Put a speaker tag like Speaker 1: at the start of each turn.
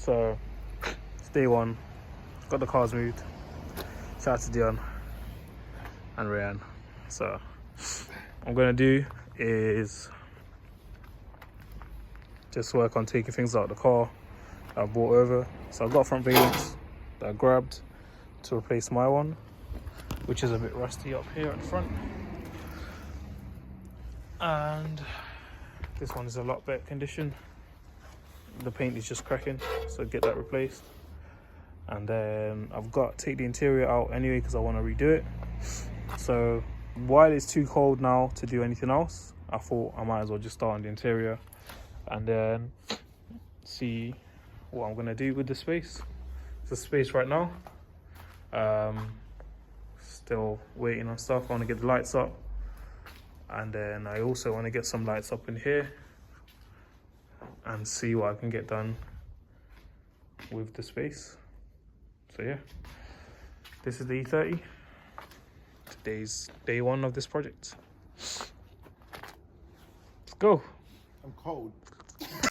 Speaker 1: So it's day one, got the cars moved. Shout out to Dion and Ryan. So what I'm gonna do is just work on taking things out of the car that I brought over. So I've got front valence that I grabbed to replace my one, which is a bit rusty up here at the front. And this one is a lot better condition. The paint is just cracking, so get that replaced. And then I've got to take the interior out anyway because I want to redo it. So while it's too cold now to do anything else, I thought I might as well just start on the interior and then see what I'm going to do with the space. It's a space right now. Still waiting on stuff. I want to get the lights up, and then I also want to get some lights up in here and see what I can get done with the space. So yeah, this is the E30. Today's day one of this project. Let's go.
Speaker 2: I'm cold.